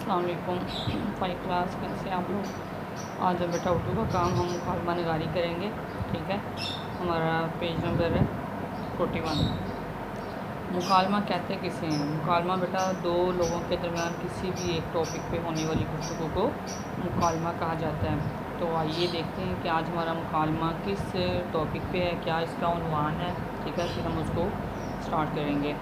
अस्सलाम वालेकुम। 5 क्लास कैसे आप लोग। आज बेटा उर्दू का काम हम मुकालमा नगारी करेंगे। ठीक है, हमारा पेज नंबर है 41। मुकालमा कहते किसे हैं। मुकालमा बेटा दो लोगों के दरमियान किसी भी एक टॉपिक पे होने वाली गुफ्तगू को मुकालमा कहा जाता है। तो आइए देखते हैं कि आज हमारा मुकालमा किस टॉपिक पे है, क्या इसका उन्वान है। ठीक है, फिर हम उसको स्टार्ट करेंगे।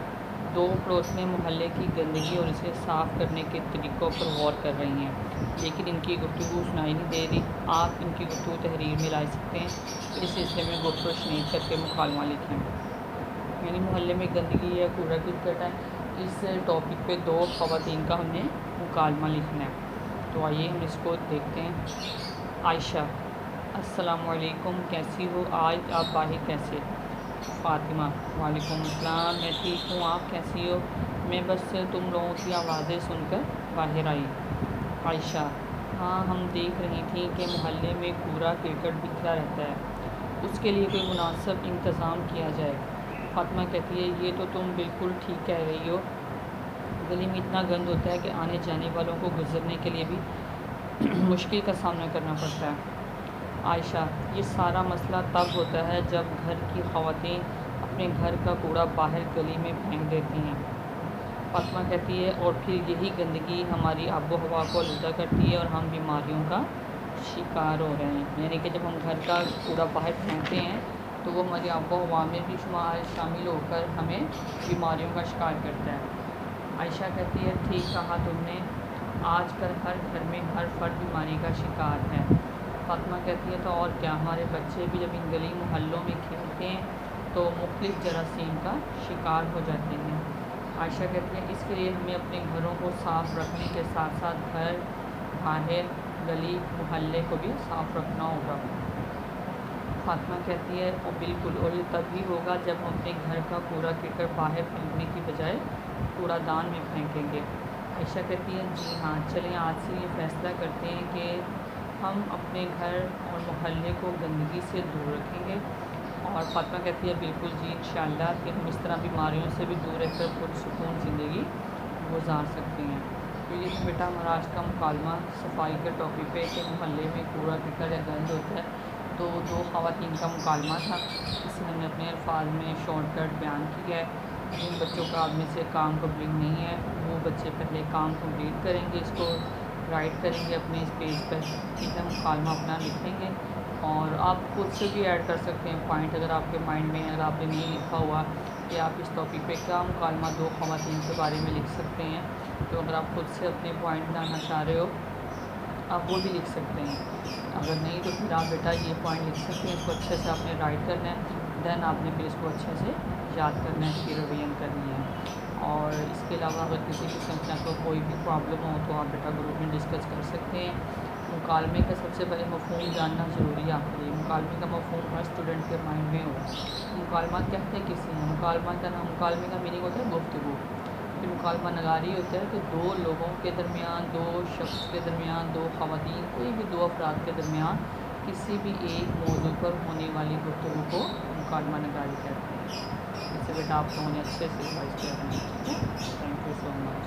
दो पड़ोसियाँ मोहल्ले की गंदगी और इसे साफ़ करने के तरीक़ों पर गौर कर रही हैं, लेकिन इनकी गुफ्तगू सुनाई नहीं दे रही। आप इनकी गुफ्तगू तहरीर में ला सकते हैं। इस सिलसिले में गुफ्तगू शनीद करके मुकालमा लिखें। यानी मोहल्ले में गंदगी है, कूड़ा करकट है, इस टॉपिक पे दो ख़वातीन का हमने मुकालमा लिखना है। तो आइए हम इसको देखते हैं। आयशा: अस्सलामु अलैकुम, कैसी हो आज आप बाहर कैसे। फ़ातिमा: वालेकुम अस्सलाम, मैं ठीक हूँ, आप कैसी हो। मैं बस तुम लोगों की आवाज़ें सुनकर बाहर आई। आयशा: हाँ, हम देख रही थी कि मोहल्ले में कूड़ा करकट बिखरा रहता है, उसके लिए कोई मुनासिब इंतज़ाम किया जाए। फ़ातिमा कहती है, ये तो तुम बिल्कुल ठीक कह रही हो। गली में इतना गंद होता है कि आने जाने वालों को गुजरने के लिए भी मुश्किल का सामना करना पड़ता है। आयशा: ये सारा मसला तब होता है जब घर की ख़वातीन अपने घर का कूड़ा बाहर गली में फेंक देती हैं। फ़ातिमा कहती है, और फिर यही गंदगी हमारी आबो हवा को आलूदा करती है और हम बीमारियों का शिकार हो रहे हैं। यानी कि जब हम घर का कूड़ा बाहर फेंकते हैं तो वो हमारी आबो हवा में भी शामिल होकर हमें बीमारियों का शिकार करता है। आयशा कहती है, ठीक कहा तुमने, आजकल हर घर में हर फर्द बीमारी का शिकार है। फ़ातिमा कहती है, तो और क्या, हमारे बच्चे भी जब इन गली मोहल्लों में खेलते हैं तो मुख्तलिफ़ जरासीम का शिकार हो जाते हैं। आयशा कहती है, इसके लिए हमें अपने घरों को साफ़ रखने के साथ साथ घर, बाहर, गली, मोहल्ले को भी साफ़ रखना होगा। फ़ातिमा कहती है, और बिल्कुल, और ये तभी होगा जब हम अपने घर का कूड़ा करकट बाहर फेंकने की बजाय कूड़ादान में फेंकेंगे। आयशा कहती है, जी हाँ, चलें आज से ये फ़ैसला करते हैं कि हम अपने घर और मोहल्ले को गंदगी से दूर रखेंगे। और फ़ातिमा कहती है, बिल्कुल जी, इंशाअल्लाह कि हम इस तरह बीमारियों से भी दूर रहकर पुरसुकून ज़िंदगी गुजार सकते हैं। तो ये बेटा हमारा आज का मुकालमा सफाई के टॉपिक पे कि मोहल्ले में कूड़ा करकट या गंद होता है। तो दो ख़वातीन का मुकालमा था, इसे हमने अपने अल्फाज में शॉर्टकट बयान किया है। जिन बच्चों का आप में से काम कम्प्लीट नहीं है वो बच्चे पहले काम कम्प्लीट करेंगे, इसको राइट करेंगे अपने इस पेज पर। ठीक है, मुकालमा अपना लिखेंगे और आप खुद से भी ऐड कर सकते हैं पॉइंट, अगर आपके माइंड में अगर आपने नहीं लिखा हुआ कि आप इस टॉपिक पे क्या मुकालमा दो ख़वातीन के बारे में लिख सकते हैं, तो अगर आप खुद से अपने पॉइंट बनाना चाह रहे हो आप वो भी लिख सकते हैं। अगर नहीं तो फिर आप बेटा ये पॉइंट लिख सकते हैं, इसको अच्छे से आपने राइट करना है, दैन आपने फिर इसको अच्छे से याद करना है, इसकी रिवीजन करनी है। और इसके अलावा अगर किसी किस्म का को कोई भी प्रॉब्लम हो तो आप बेटा ग्रुप में डिस्कस कर सकते हैं। मुकालमे का सबसे पहले मफ़हूम जानना ज़रूरी है आपके लिए। मुकालमे का मफ़हूम हर स्टूडेंट के माइंड में होगा। मुकालमा कहते हैं किसी हैं, मुकालमे का मीनिंग होता है गुफ्तगू। फिर मुकालमा नगारी होता है कि दो लोगों के दरमियान, दो शख्स के दरमियान, दो ख़वातीन, कोई भी दो अफराद के दरमियान किसी भी एक मौजू पर होने वाली गुफ्तगू को मुकालमा नगारी कहते हैं। इससे बेटा आप लोगों ने अच्छे से रिवाइज किया है। Thank you so much.